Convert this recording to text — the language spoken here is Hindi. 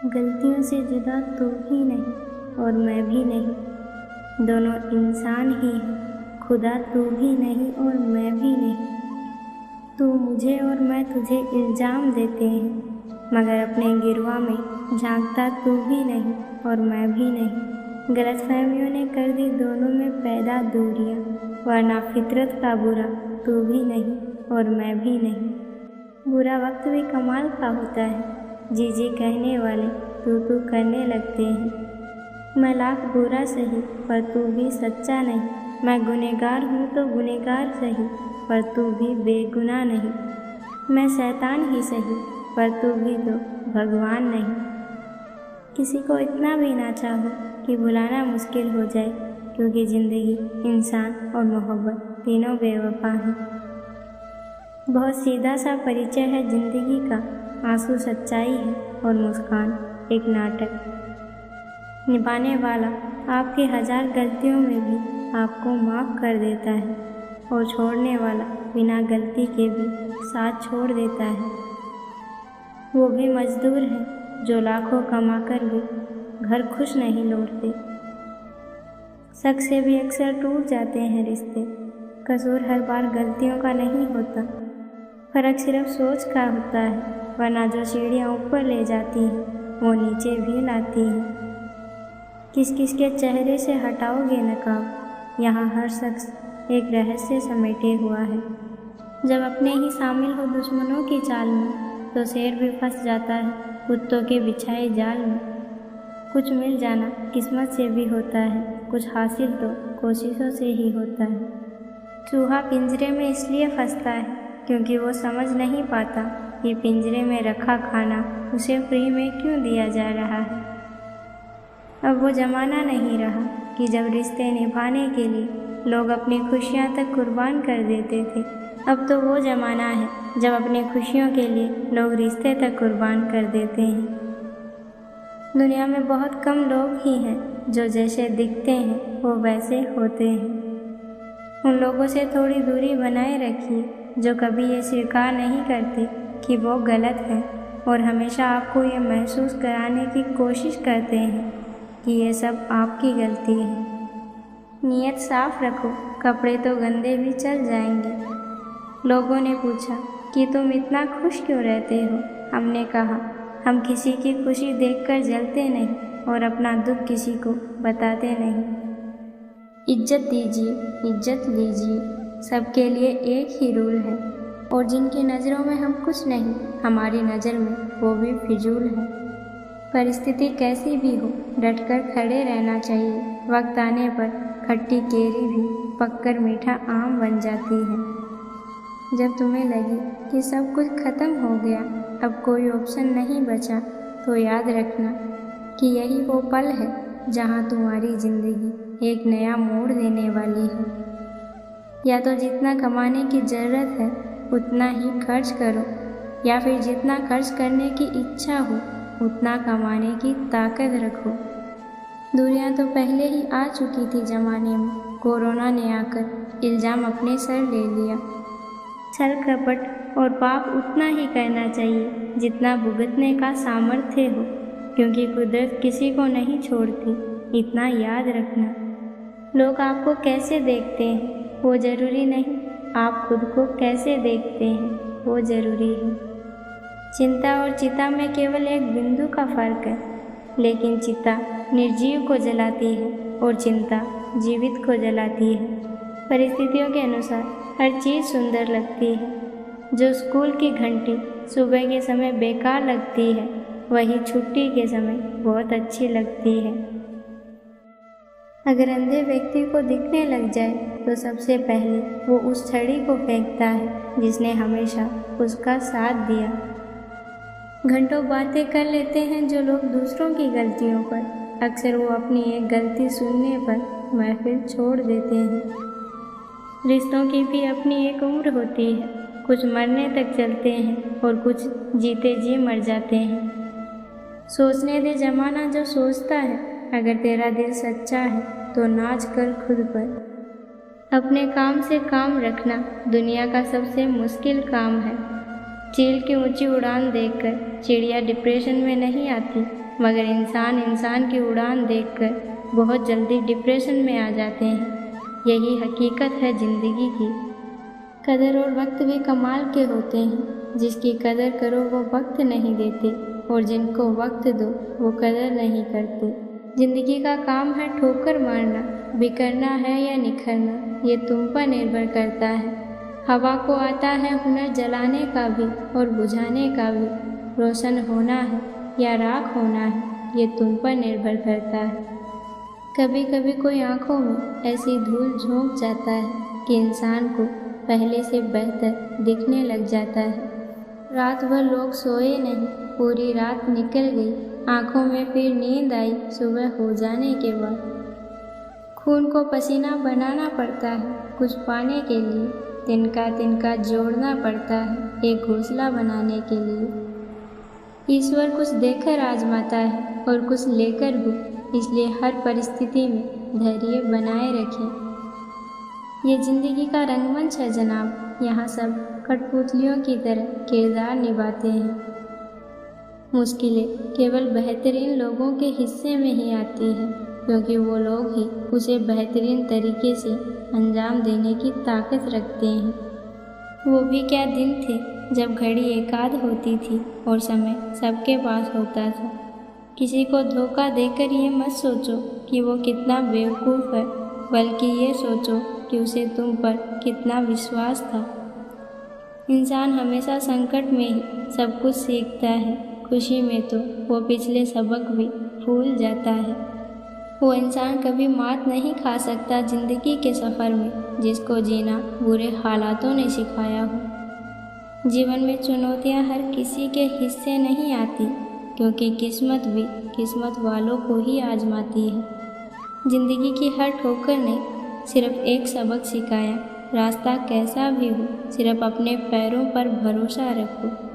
गलतियों से जुदा तू भी नहीं और मैं भी नहीं, दोनों इंसान ही हैं, खुदा तू भी नहीं और मैं भी नहीं। तू मुझे और मैं तुझे इल्ज़ाम देते हैं, मगर अपने गिरवा में झांकता तू भी नहीं और मैं भी नहीं। गलतफहमियों ने कर दी दोनों में पैदा दूरियां, वरना फितरत का बुरा तू भी नहीं और मैं भी नहीं। बुरा वक्त भी कमाल का होता है, जी जी कहने वाले तू करने लगते हैं। मैं लाख बुरा सही पर तू भी सच्चा नहीं, मैं गुनहगार हूँ तो गुनहगार सही पर तू भी बेगुनाह नहीं। मैं शैतान ही सही पर तू भी तो भगवान नहीं। किसी को इतना भी ना चाहो कि भुलाना मुश्किल हो जाए, क्योंकि ज़िंदगी, इंसान और मोहब्बत तीनों बेवफा हैं। बहुत सीधा सा परिचय है ज़िंदगी का, आंसू सच्चाई है और मुस्कान एक नाटक। निभाने वाला आपकी 1000 गलतियों में भी आपको माफ़ कर देता है, और छोड़ने वाला बिना गलती के भी साथ छोड़ देता है। वो भी मजदूर है जो लाखों कमाकर भी घर खुश नहीं लौटते। शक से भी अक्सर टूट जाते हैं रिश्ते, कसूर हर बार गलतियों का नहीं होता, फ़र्क सिर्फ सोच का होता है। वरना जो सीढ़ियाँ ऊपर ले जाती हैं वो नीचे भी लाती हैं। किस किस के चेहरे से हटाओगे नकाब, यहाँ हर शख्स एक रहस्य समेटे हुआ है। जब अपने ही शामिल हो दुश्मनों की चाल में, तो शेर भी फंस जाता है कुत्तों के बिछाए जाल में। कुछ मिल जाना किस्मत से भी होता है, कुछ हासिल तो कोशिशों से ही होता है। चूहा पिंजरे में इसलिए फंसता है क्योंकि वो समझ नहीं पाता कि पिंजरे में रखा खाना उसे फ्री में क्यों दिया जा रहा है। अब वो ज़माना नहीं रहा कि जब रिश्ते निभाने के लिए लोग अपनी खुशियाँ तक कुर्बान कर देते थे। अब तो वो ज़माना है जब अपनी खुशियों के लिए लोग रिश्ते तक कुर्बान कर देते हैं। दुनिया में बहुत कम लोग ही हैं जो जैसे दिखते हैं वो वैसे होते हैं। उन लोगों से थोड़ी दूरी बनाए रखिए जो कभी ये स्वीकार नहीं करते कि वो गलत है, और हमेशा आपको ये महसूस कराने की कोशिश करते हैं कि ये सब आपकी गलती है। नीयत साफ रखो, कपड़े तो गंदे भी चल जाएंगे। लोगों ने पूछा कि तुम इतना खुश क्यों रहते हो। हमने कहा, हम किसी की खुशी देखकर जलते नहीं और अपना दुख किसी को बताते नहीं। इज्जत दीजिए, इज्जत लीजिए, सबके लिए एक ही रूल है, और जिनकी नज़रों में हम कुछ नहीं, हमारी नज़र में वो भी फिजूल है। परिस्थिति कैसी भी हो, डटकर खड़े रहना चाहिए। वक्त आने पर खट्टी केरी भी पककर मीठा आम बन जाती है। जब तुम्हें लगे कि सब कुछ ख़त्म हो गया, अब कोई ऑप्शन नहीं बचा, तो याद रखना कि यही वो पल है जहाँ तुम्हारी ज़िंदगी एक नया मोड़ देने वाली है। या तो जितना कमाने की ज़रूरत है उतना ही खर्च करो, या फिर जितना खर्च करने की इच्छा हो उतना कमाने की ताकत रखो। दूरियां तो पहले ही आ चुकी थी ज़माने में, कोरोना ने आकर इल्ज़ाम अपने सर ले लिया। छल कपट और पाप उतना ही करना चाहिए जितना भुगतने का सामर्थ्य हो, क्योंकि कुदरत किसी को नहीं छोड़ती, इतना याद रखना। लोग आपको कैसे देखते हैं वो ज़रूरी नहीं, आप खुद को कैसे देखते हैं वो ज़रूरी है। चिंता और चिता में केवल एक बिंदु का फ़र्क है, लेकिन चिता निर्जीव को जलाती है और चिंता जीवित को जलाती है। परिस्थितियों के अनुसार हर चीज़ सुंदर लगती है। जो स्कूल की घंटी सुबह के समय बेकार लगती है, वही छुट्टी के समय बहुत अच्छी लगती है। अगर अंधे व्यक्ति को दिखने लग जाए तो सबसे पहले वो उस छड़ी को फेंकता है जिसने हमेशा उसका साथ दिया। घंटों बातें कर लेते हैं जो लोग दूसरों की गलतियों पर, अक्सर वो अपनी एक गलती सुनने पर महफिल छोड़ देते हैं। रिश्तों की भी अपनी एक उम्र होती है, कुछ मरने तक चलते हैं और कुछ जीते जी मर जाते हैं। सोचने दे ज़माना जो सोचता है, अगर तेरा दिल सच्चा है तो नाच कर खुद पर। अपने काम से काम रखना दुनिया का सबसे मुश्किल काम है। चील की ऊंची उड़ान देखकर चिड़िया डिप्रेशन में नहीं आती, मगर इंसान इंसान की उड़ान देखकर बहुत जल्दी डिप्रेशन में आ जाते हैं। यही हकीकत है ज़िंदगी की। कदर और वक्त भी कमाल के होते हैं। जिसकी कदर करो वो वक्त नहीं देते, और जिनको वक्त दो वो कदर नहीं करते। ज़िंदगी का काम है ठोकर मारना, बिखरना है या निखरना, ये तुम पर निर्भर करता है। हवा को आता है हुनर जलाने का भी और बुझाने का भी। रोशन होना है या राख होना है, ये तुम पर निर्भर करता है। कभी कभी कोई आँखों में ऐसी धूल झोंक जाता है कि इंसान को पहले से बेहतर दिखने लग जाता है। रात भर लोग सोए नहीं, पूरी रात निकल गई, आँखों में फिर नींद आई सुबह हो जाने के बाद। खून को पसीना बनाना पड़ता है कुछ पाने के लिए, तिनका तिनका जोड़ना पड़ता है एक घोंसला बनाने के लिए। ईश्वर कुछ देकर आजमाता है और कुछ लेकर भी, इसलिए हर परिस्थिति में धैर्य बनाए रखें। ये ज़िंदगी का रंगमंच है जनाब, यहाँ सब कठपुतलियों की तरह किरदार निभाते हैं। मुश्किलें केवल बेहतरीन लोगों के हिस्से में ही आती है, क्योंकि वो लोग ही उसे बेहतरीन तरीके से अंजाम देने की ताकत रखते हैं। वो भी क्या दिन थे जब घड़ी एकाध होती थी और समय सबके पास होता था। किसी को धोखा देकर ये मत सोचो कि वो कितना बेवकूफ़ है, बल्कि ये सोचो कि उसे तुम पर कितना विश्वास था। इंसान हमेशा संकट में ही सब कुछ सीखता है, खुशी में तो वो पिछले सबक भी भूल जाता है। वो इंसान कभी मात नहीं खा सकता ज़िंदगी के सफ़र में, जिसको जीना बुरे हालातों ने सिखाया हो। जीवन में चुनौतियाँ हर किसी के हिस्से नहीं आती, क्योंकि किस्मत भी किस्मत वालों को ही आजमाती है। ज़िंदगी की हर ठोकर ने सिर्फ एक सबक सिखाया, रास्ता कैसा भी हो सिर्फ अपने पैरों पर भरोसा रखो।